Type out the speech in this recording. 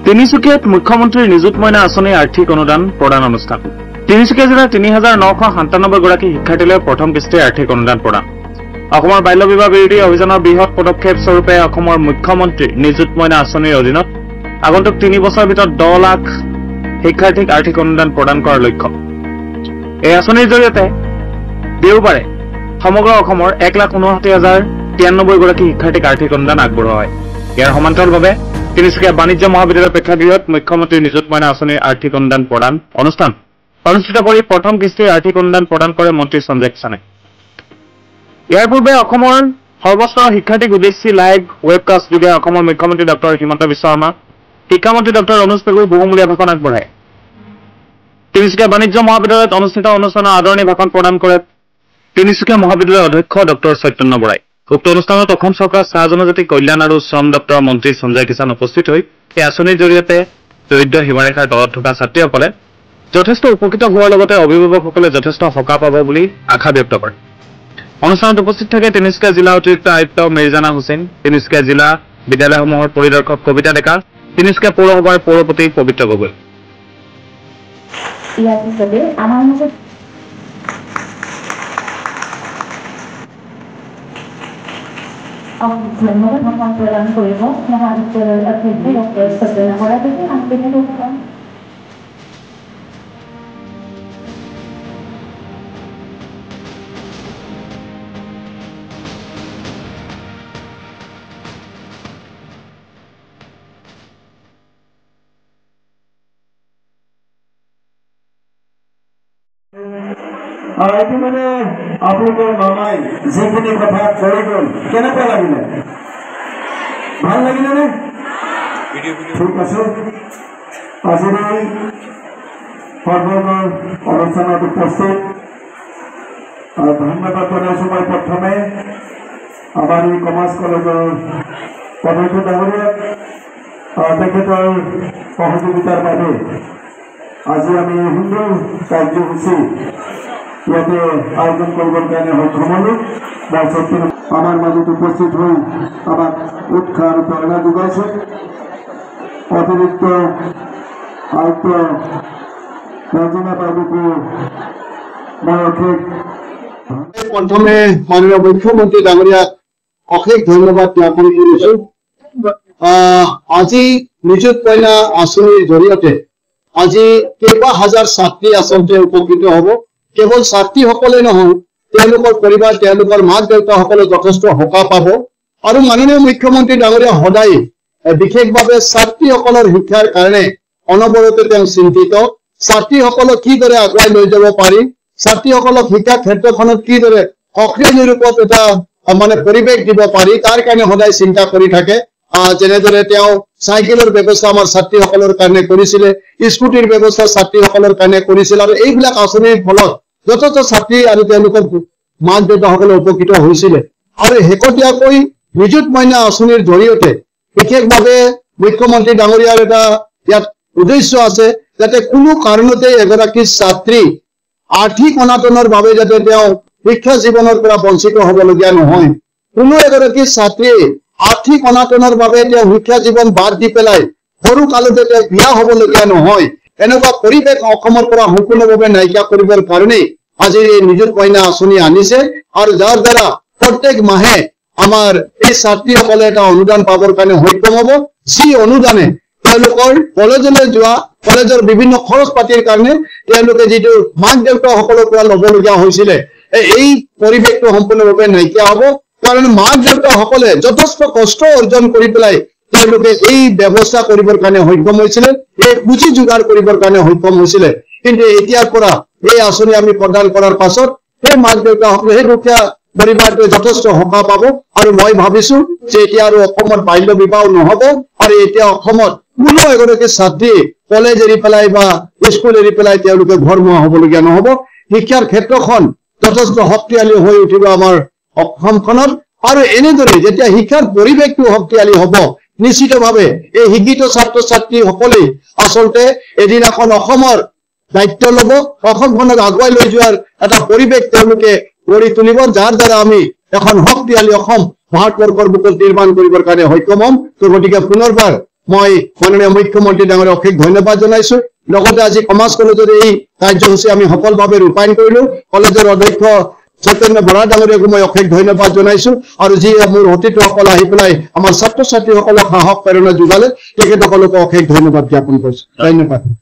তিনিচুকীয়াত মুখ্যমন্ত্ৰীৰ নিযুত মইনা আঁচনিৰ আৰ্থিক অনুদান প্ৰদান অনুষ্ঠান। তিনিচুকীয়া জিলাৰ ৩,৯৯৭ গৰাকী শিক্ষাৰ্থীলৈ প্ৰথম কিস্তিৰ আৰ্থিক অনুদান প্ৰদান। অসমৰ বাল্য বিবাহ বিৰোধী অভিযানৰ বৃহৎ পদক্ষেপ স্বৰূপে অসমৰ মুখ্যমন্ত্ৰীৰ নিযুত মইনা আঁচনিৰ অধীনত আগন্তুক ৩ বছৰৰ ভিতৰত ১০ লাখ শিক্ষাৰ্থীক আৰ্থিক অনুদান প্ৰদান কৰাৰ লক্ষ্য। এই আঁচনিৰ জৰিয়তে দেওবাৰে সমগ্ৰ অসমৰ ১,৫৯,০৯৩ গৰাকী শিক্ষাৰ্থীক আৰ্থিক অনুদান আগবঢ়োৱা হয়। ইয়াৰ সমান্তৰালভাৱে তিনিচুকীয়া বাণিজ্য মহাবিদ্যালয় প্ৰেক্ষাগৃহত মুখ্যমন্ত্ৰীৰ নিযুত মইনা আঁচনিৰ আৰ্থিক অনুদান প্ৰদান অনুষ্ঠান অনুষ্ঠিত কৰি প্ৰথম কিস্তিৰ আৰ্থিক অনুদান প্ৰদান কৰে মন্ত্ৰী সঞ্জয় কিষাণে। ইয়াৰ পূৰ্বে অসমৰ সৰ্বস্তৰৰ শিক্ষাৰ্থীক উদ্দেশ্যি লাইভ ৱেবকাষ্ট যোগে অসমৰ মুখ্যমন্ত্ৰী ডঃ হিমন্ত বিশ্ব শৰ্মা, শিক্ষামন্ত্ৰী ডঃ অনুজ পেগুৱে বহুমূলীয়া ভাষণ আগবঢ়ায়। তিনিচুকীয়া বাণিজ্য মহাবিদ্যালয়ত অনুষ্ঠিত অনুষ্ঠানৰ আদৰণি ভাষণ প্ৰদান কৰে তিনিচুকীয়া মহাবিদ্যালয়ৰ অধ্যক্ষ ডঃ চৈতন্য বৰাই। উক্ত অনুষ্ঠানত অসম চৰকাৰৰ চাহ জনজাতি কল্যাণ আৰু শ্ৰম দপ্তৰৰ মন্ত্ৰী সঞ্জয় কিষাণ উপস্থিত হৈ এই আঁচনিৰ জৰিয়তে দৰিদ্ৰ সীমাৰেখাৰ তলত থকা ছাত্ৰীসকলে যথেষ্ট উপকৃত হোৱাৰ লগতে অভিভাৱকসকলে যথেষ্ট সকাহ পাব বুলি আশা ব্যক্ত কৰে। অনুষ্ঠানত উপস্থিত থাকে তিনিচুকীয়া জিলা অতিৰিক্ত আয়ুক্ত মেৰিজানা হুছেইন, তিনিচুকীয়া জিলা বিদ্যালয়সমূহৰ পৰিদৰ্শক কবিতা ডেকা, তিনিচুকীয়া পৌৰসভাৰ পৌৰপতি পবিত্ৰ গগৈ। ধন্যবাদ ভাষণ প্ৰদান কৰিব মহাবিদ্যালয়ৰ অধ্যক্ষ ডঃ চৈতন্য বৰাই আগবাঢ়ি এইটো মানে আপোনালোকৰ মামাই যিখিনি কথা কৈ গ'ল কেনেকুৱা লাগিলে? ভাল লাগিলে নে? ঠিক আছে। আজিৰ এই সৰ্বৰ্ণৰ অনুষ্ঠানত উপস্থিত ধন্যবাদ জনাইছোঁ মই প্ৰথমে আমাৰ এই কমাৰ্চ কলেজৰ পদক ডাঙৰীয়াক তেখেতৰ সহযোগিতাৰ বাবে আজি আমি সুন্দৰ কাৰ্যসূচী ইয়াতে আয়োজন কৰিবৰ কাৰণে সক্ষম হ'লো। আমাৰ মাজত উপস্থিত হৈ আমাক উৎসাহ আৰু প্ৰেৰণা যোগাইছে অতিৰিক্ত আয়ুক্ত মেৰিজানা বাবুকো মই অশেষ প্ৰথমে মাননীয় মুখ্যমন্ত্ৰী ডাঙৰীয়াক অশেষ ধন্যবাদ জ্ঞাপন কৰিছোঁ। আজি নিযুত মইনা আঁচনিৰ জৰিয়তে আজি কেইবা হাজাৰ ছাত্ৰী আচলতে উপকৃত হ'ব। কেৱল ছাত্ৰীসকলে নহয়, তেওঁলোকৰ পৰিবাৰ, তেওঁলোকৰ মাক দেউতাকসকলে যথেষ্ট সকাহ পাব। আৰু মাননীয় মুখ্যমন্ত্ৰী ডাঙৰীয়া সদায় বিশেষভাৱে ছাত্ৰীসকলৰ শিক্ষাৰ কাৰণে অনবৰতে তেওঁ চিন্তিত। ছাত্ৰীসকলক কিদৰে আগুৱাই লৈ যাব পাৰি, ছাত্ৰীসকলক শিক্ষা ক্ষেত্ৰখনত কিদৰে সক্ৰিয় ৰূপত এটা মানে পৰিৱেশ দিব পাৰি, তাৰ কাৰণে সদায় চিন্তা কৰি থাকে। যেনেদৰে তেওঁ চাইকেলৰ ব্যৱস্থা আমাৰ ছাত্ৰীসকলৰ কাৰণে কৰিছিলে, স্কুটিৰ ব্যৱস্থা ছাত্ৰীসকলৰ কাৰণে কৰিছিল। আৰু এইবিলাক আঁচনিৰ ফলত যথেষ্ট ছাত্ৰী আৰু তেওঁলোকৰ মাক দেউতাকসকলে উপকৃত হৈছিলে। আৰু শেহতীয়াকৈ নিযুত মইনা আঁচনিৰ জৰিয়তে বিশেষভাৱে মুখ্যমন্ত্ৰী ডাঙৰীয়াৰ এটা ইয়াত উদ্দেশ্য আছে যাতে কোনো কাৰণতে এগৰাকী ছাত্ৰী আৰ্থিক অনাটনৰ বাবে যাতে তেওঁ শিক্ষা জীৱনৰ পৰা বঞ্চিত হ'বলগীয়া নহয়। কোনো এগৰাকী ছাত্ৰীয়ে আৰ্থিক অনাটনৰ বাবে তেওঁ শিক্ষা জীৱন বাদ দি পেলাই সৰু কালতে তেওঁ বিয়া হ'বলগীয়া নহয়। এনেকুৱা পৰিৱেশ অসমৰ পৰা সম্পূৰ্ণভাৱে নাইকিয়া কৰিবৰ কাৰণেই আজি এই নিযুত মইনা আঁচনি আনিছে। আৰু যাৰ দ্বাৰা প্ৰত্যেক মাহে আমাৰ এই ছাত্ৰীসকলে এটা অনুদান পাবৰ কাৰণে সক্ষম হ'ব, যি অনুদানে তেওঁলোকৰ কলেজলৈ যোৱা, কলেজৰ বিভিন্ন খৰচ পাতিৰ কাৰণে তেওঁলোকে যিটো মাক দেউতাকসকলৰ পৰা ল'বলগীয়া হৈছিলে, এই পৰিৱেশটো সম্পূৰ্ণভাৱে নাইকিয়া হ'ব। কাৰণ মাক দেউতাকসকলে যথেষ্ট কষ্ট অৰ্জন কৰি পেলাই তেওঁলোকে এই ব্যৱস্থা কৰিবৰ কাৰণে সক্ষম হৈছিলে, এই পুঁজি যোগাৰ কৰিবৰ কাৰণে সক্ষম হৈছিলে। কিন্তু এতিয়াৰ পৰা এই আঁচনি আমি প্ৰদান কৰাৰ পাছত সেই মাক দেউতাকসকলে সেই দুখীয়া পৰিবাৰটোৱে যথেষ্ট সকাহ পাব। আৰু মই ভাবিছো যে এতিয়া আৰু অসমত বাল্য বিবাহ নহ'ব। আৰু এতিয়া অসমত কোনো এগৰাকী ছাত্ৰী কলেজ এৰি পেলাই বা স্কুল এৰি পেলাই তেওঁলোকে ঘৰমুৱা হ'বলগীয়া নহ'ব। শিক্ষাৰ ক্ষেত্ৰখন যথেষ্ট শক্তিশালী হৈ উঠিব আমাৰ অসমখনত। আৰু এনেদৰে যেতিয়া শিক্ষাৰ পৰিৱেশটো শক্তিশালী হ'ব, নিশ্চিতভাৱে এই শিক্ষিত ছাত্ৰ ছাত্ৰীসকলে আচলতে এদিনাখন অসমৰ দায়িত্ব ল'ব, অসমখনক আগুৱাই লৈ যোৱাৰ এটা পৰিৱেশ তেওঁলোকে গঢ়ি তুলিব, যাৰ দ্বাৰা আমি এখন শক্তিশালী অসম ভাৰতবৰ্ষৰ বুকুত নিৰ্মাণ কৰিবৰ কাৰণে সক্ষম হ'ম। তো গতিকে পুনৰবাৰ মই মাননীয় মুখ্যমন্ত্ৰী ডাঙৰীয়াক অশেষ ধন্যবাদ জনাইছো। লগতে আজি কমাৰ্চ কলেজৰ এই কাৰ্যসূচী আমি সফলভাৱে ৰূপায়ণ কৰিলো। কলেজৰ অধ্যক্ষ চৈতন্য বৰা ডাঙৰীয়াকো মই অশেষ ধন্যবাদ জনাইছো আৰু যি মোৰ অতিথিসকল আহি পেলাই আমাৰ ছাত্ৰ ছাত্ৰীসকলক সাহস প্ৰেৰণা যোগালে তেখেতসকলকো অশেষ ধন্যবাদ জ্ঞাপন কৰিছো। ধন্যবাদ।